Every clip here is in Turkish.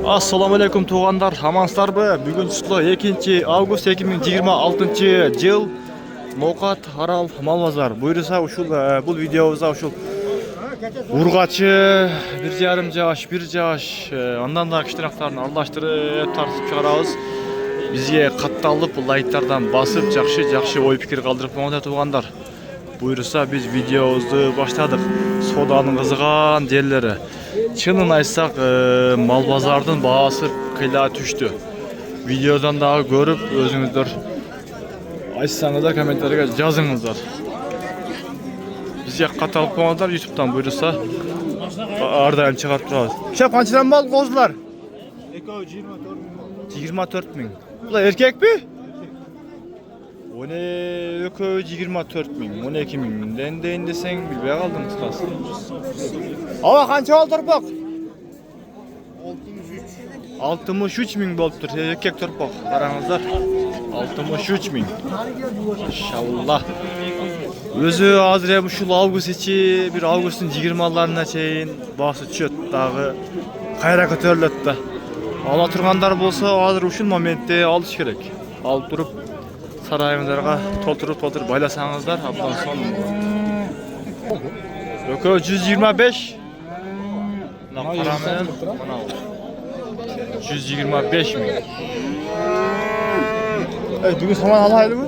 Assalamu alaikum tuğanlar, amansızlarбы? Бүгін число 2 август 2026 жыл. Ноқат Арал мал базар. Буйрса ушул бул видеобузда ушул ургачы 1,5 жаш, 1 жаш, андан да кичинерактарын аралаштырып тартып чыгарабыз. Бизге катталып лайктардан басып, жакшы ой пикир калтырып коңдо тугандар. Буйрса биз видеобузду баштадык. Соданын кызыган жерлери. Чынын айтсак, мал базардын баасы кыйла түштү. Видеодан дагы көрүп, өзүңүздөр айтсаңыздар, комментарийге жазыңыздар. Бизге катталып коңуздар, YouTube'дан буйрса ар дайым чыгарып турабыз. Шеп канчадан мал козулар? 24 000. Булар эркекпи? 24 000, 12 000. Дейін десең билбей калдым кыскасы. Ава канча ал торпак? 63 000 болуптур. Эркек торпак. Караңыздар. 63 000. Иншалла. Өзү азыр ушул август ичи, бир августтун 20-аларына чейин баасы түшөт дагы. Кайра көтөрүлөт да. Ала тургандар болсо, азыр ушул моментте алыш керек. Алып туруп сарайыңыздарга толтуруп байласаңыздар, абдан сон. Өкө 125. Карамен. 125 000. Бүгүн саман алайлыбы?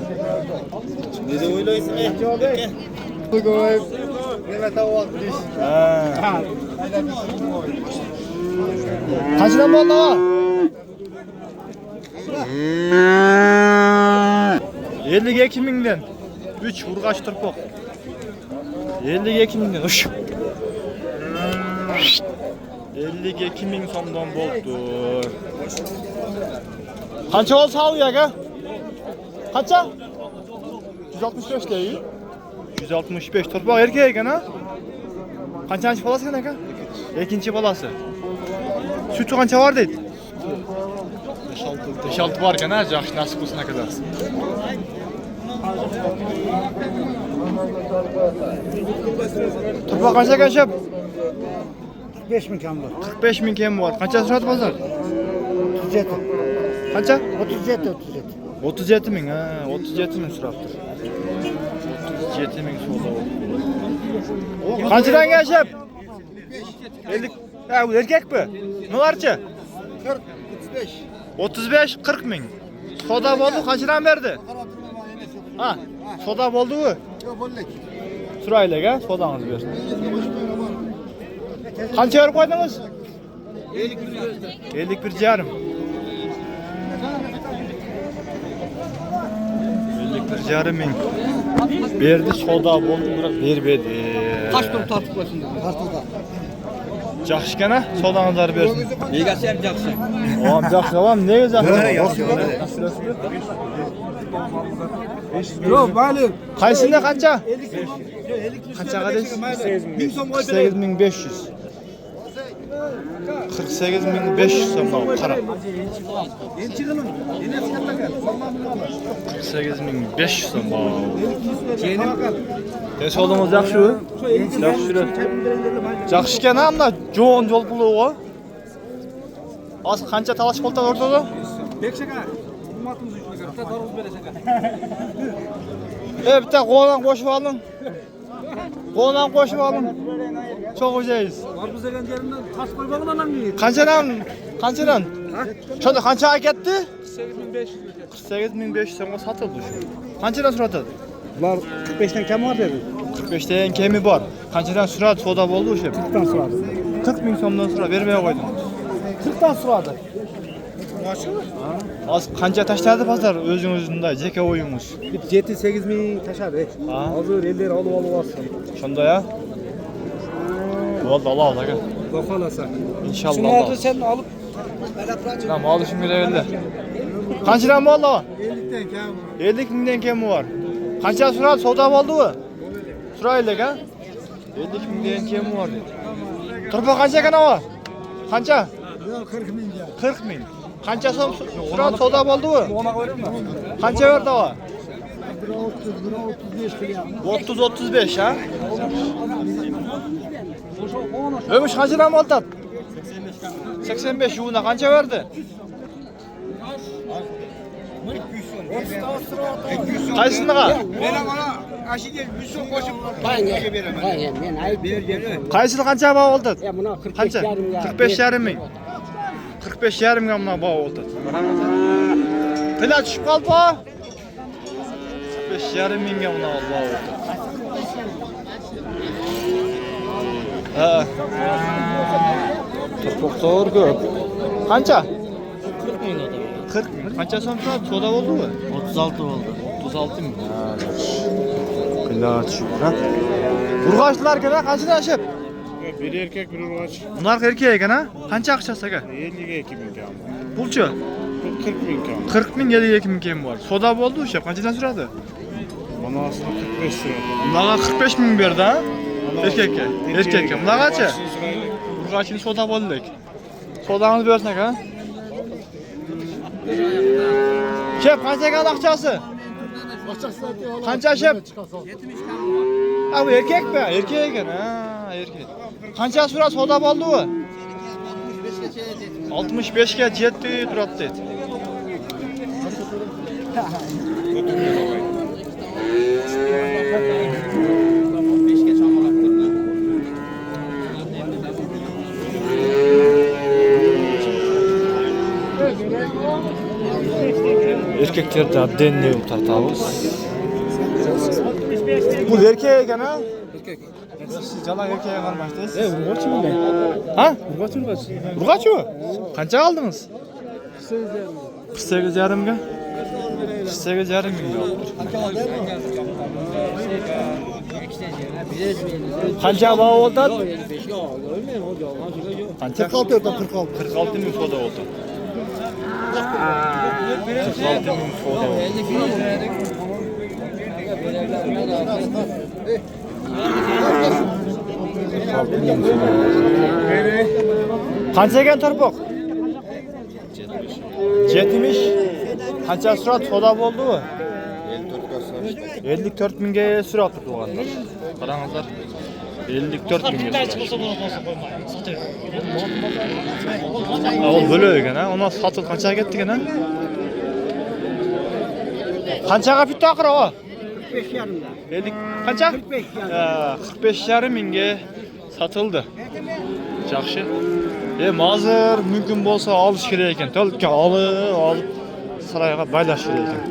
Ne de oylayısın ya? Koyup neme tavuk diş. Kaçıdan boldu o? 52 000'den 3 urgaç turpok. 52 000'den uş. 52 000 somdan boldu. Kança ol sağlıyor ya? Kaça? 165 değil. 165 turpok erkek ha? Kaçıncı balası ne? İkinci balası. Sütü kança var deydi? 5-6 varken ha, yaxşı nasip olsun ne kadar. Turpa kança kaçap? 45 000 kam var. 45 000 kem var. Kança surat pazar? 37. Kança? 37. 37 000 ha, 37 000 surattır. 37 000 solda oldu. Kançadan kaçap? 50. Ha bu erkek mi? Ne varçı? 40 35. 35-40 000. Soda boldu, kaçıran verdi? Ha, soda boldu mu? Yok bollek. Sırayla ha, sodanızı versin. Kança verip koydunuz? 51 yarım. 51 yarım min. Verdi, soda boldu, bırak vermedi. Kaç tur tartıklasın? Tartıda. Жақсы екен, соданыздар берсін. Неге сен жақсы? Оған жақсы, оған неге жақсы? Yok bali. Қайсында қанша? 50. Қаншаға дейсіз? 1000 som 48 500. 48 500 сом қара. 48 500 сом. Денсаулығыңыз жақсы ма? Жақсы. Жақсы екен, мына жоң жол бұлуға. Az қанша талаш қолтан ортада? 5 şaka. Ummatımız üçün şaka. Daruz böyle şaka. Bitta qo'lan qo'shib oldim. Qo'lan qo'shib oldim. Çok güzeliz. Karpuz egen yerinden taş koymadan anam yiyin. Qanchadan? Şunda qanchaga ketdi? 48 500. 48 500 so'mga sotildi shu. Qanchadan suratadi? Bular 45'ten kam var dedi. 45 dan kemi bor. Qanchadan surat savdo bo'ldi o'sha? 40'tan suradı. 40 000 so'mdan surat bermay qo'ydim. 40'tan suradı. Az qancha tashladi bozor o'zingizda jeka o'yingiz? 7-8 bin taşadı. Hazır eller alıp alsın. Shunda ya? Bo'ldi, Alloh aka. Bakalasa. İnşallah. Şunları sen alıp Tamam, alışım kerakda. Qanchadan bo'ldi? 50'ten kam. 50 000'dan kemi bor. Qancha surat savdo bo'ldimi? Suraylik ha? 50 000'dan kemi bor dedi. Turpa qancha ekan ava? Qancha? 40 bin ya. 40 000. Qancha so'm surat savdo bo'ldimi? Ona koyarım da. Qancha berdi ava? 30, 30-35 ha? Ömüş qanchadan oltadi? 85 yuğuna kança verdi? Kaysınıga? Kaysını kança bağ oldu? Kança? 45 yarım ming. 45 yarım ming buna bağ oldu. Kıyla düşüp kaldı bağ? 45 yarım ming buna bağ oldu. Topuklar köp. Kança? 40 ming. Kança so'm turadi? Soda bo'ldimi? 36 oldu. 36 ming. Ha, yaxshi. Kıyla düşüp ha. Urg'ochlar kerak, qanchadan ashib? Bir erkek bir urg'och. Bular erkek ekan ha? Qancha aqchasi aka? 52 ming kam. Pulchi? 40 ming kam. 40 ming 52 ming kim bor. Soda bo'ldi o'sha. Qanchadan suradi? Bana aslında 45 lira. Bularga 45 ming berdi ha? Erkekka. Erkekka. Bulargacha? Urg'ochni soda bo'ldik. Sodangizni bersak ha? Shep, qancha gal aqchasi? Qancha shep? 70 kam. Ha, bu erkakmi? Erkak ekan. Ha, erkak. Qancha surat soda bo'ldi u? 65 ga jetdi turadi dedi. Erkeklerdə denli tartamiz. Bu erkek ekan ha? Erkek. Siz jalan erkeğe qalmasınız. Urg'och bunday. Ha? Urg'och. Urg'ochu? Qancha aldingiz? 48 yarımga. 48 yarım ming oldu. Qancha bağ oldu? Qancha? 46 ming soda oldu. 46 ming soda oldu. Qancha ekan tarpoq? 70. Qancha surat soda bo'ldi u? 54 mingga surat turganlar. Qarangizlar. 54 mingga. O bo'lib ekan ha. Ona sotib qanchaga ketdi ekan ha? Qanchaga bitdi oxiri o? 45 yarımda. 50 qancha? 45 yarım. 45 yarım mingga satıldı. Yaxshi. Hozir mumkin bo'lsa olish kerak ekan. To'lqa olib saroyga baylash kerak ekan.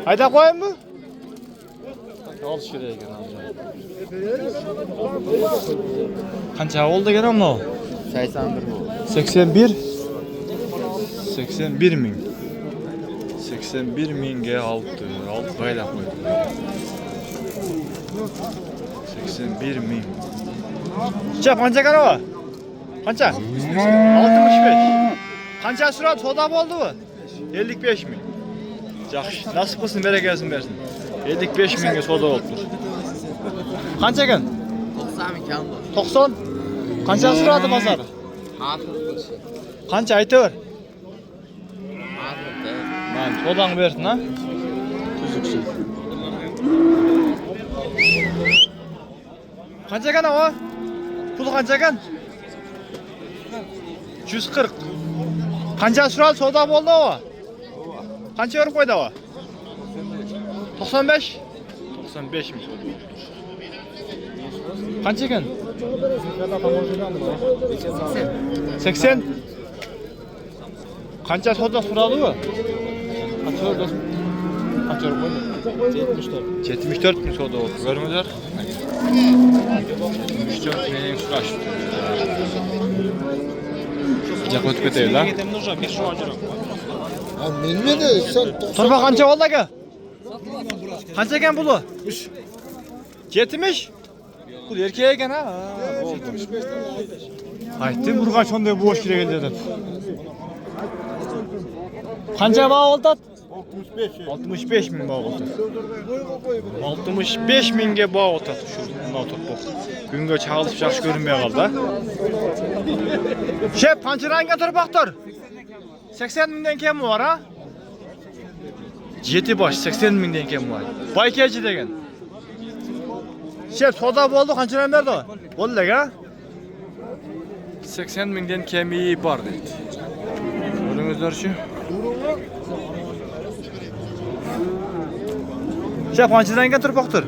Hayda qo'yaymi? Olish kerak ekan hozir. Qancha oldi ekan bu? 81 bu. 81. 81 ming. 81 mingga oldi. Olib baylab qo'ydi. 81 ming. Çap qancha ekan o? Qancha? 65. Qancha surat soda bo'ldi bu? 55 ming. Yaxshi. Nasib qilsin, berekasini bersin. 55 mingga soda bo'ldi. Qancha ekan? 90 ming kam bu. 90. Qancha surati bozor? Qancha aytaver. Men sodani bersin ha. Tuzukchi. Qancha ekan o? Pul qancha ekan? 140. Qancha surat soda bo'ldi o? Qancha berib qo'ydi o? 95. 95 ming soda. Qancha ekan? 80. Qancha soda so'radi u? Qancha berdi? Qancha berib qo'ydi? 74. 74 ming soda oldu. Görmediler. 74 ming so'rashdi. Jaq o'tib ketaylik la. Bilmedi sen. Turba qancha oldi aka? Qancha ekan puli? 70. Pul erkek ekan ha. Aytdim, urg'och shunday bo'sh kerak edi dedim. Qancha bağ oldu? 65 ming bağ oldu. 65 mingga bağ oldu şu noturpoq. Günga chaqilib yaxshi ko'rinmay qoldi. Shep, qancha rangga turpoqdir? 80 mingdan kam var ha? 7 bosh 80 mingdan kam var. Baykachi degan. Shep, soda bo'ldi, qancha rang berdi? Bo'ldi ha? 80 mingden kemiği var deydi. Görüngüzlerçi. Şap qanchadan kelgan turpoqdir?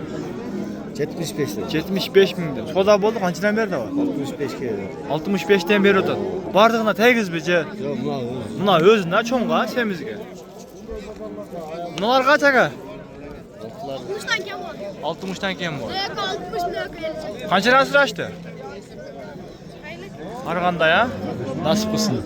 75 lira. 75 mingdan. Soda bo'ldi, qanchadan berdi o? 65 ga. 65'ten beri o'tadi. Bardığına tegizmi je? Yo'q, mana. Buna o'zidan cho'ng'a semizga. Bunalar qancha aka? 60'dan kam var. 60'dan keyin bor. Ayak 60 lira gelecek. Qanchadan surashdi? Qaraganda ya. Nasib qilsin.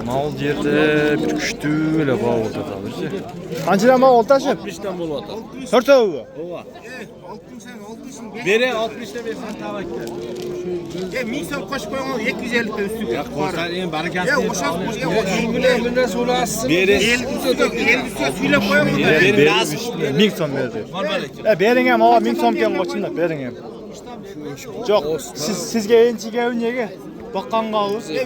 Mal yerde bir küçtüyle bağırdı da birce. Qanchadan mal oltashib? 60dan bo'lyapti. To'rtovi. Ova. Bere 60 da bersan tavakka. Ming so'm qo'shib qo'ygan 250 ta ustiga. Ya qo'shar, endi barakasi. Bundan so'rasiz. Bere. 50 ustiga suylab qo'yaman. Beri 1000 so'm berdi. Bering ham, ava 1000 so'm kelgan qo'chinda, bering ham. Yo'q, sizga enchiga unyaga baqqanga o'z. Ustiga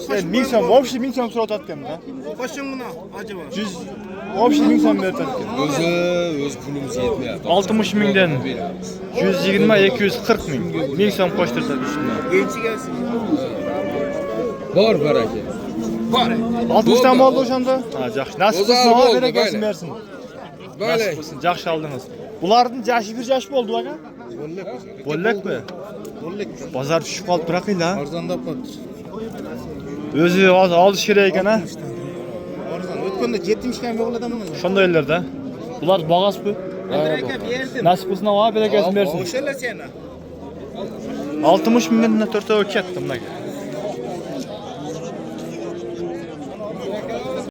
qo'shib 1000 so'm, вообще 1000 so'm so'ratayotganda. qo'shing buni, acaba. 100 вообще 1000 so'm berayotgan. O'z pulimiz yetmayapti. 60 mingdan 120 240 ming. 1000 so'm qo'shtirsa shundan. Enchigasi. Bor baraka. Bor. 60 dan bo'ldi o'shanda. Ha, yaxshi. Nasib qilsin, bo'ldi, berekasini mayli. bersin. Böyle. Nasib qilsin, yaxshi oldingiz. Bularning yashi bir yash bo'ldi aka? Bo'llakmi? Bo'llak. Bozor tushib qolib turaqinglar. Arzonlab qoldi. O'zi hozir olish kerak ekan ha. Arzon. O'tganda 70 ga yo'qladimmi? Shundaylarda. Bular bag'asmi? Aka berdim. Nasib qilsin, berekasini bersin. O'shalar seni. 60 mingdan 4 ta ketdi bunaqa.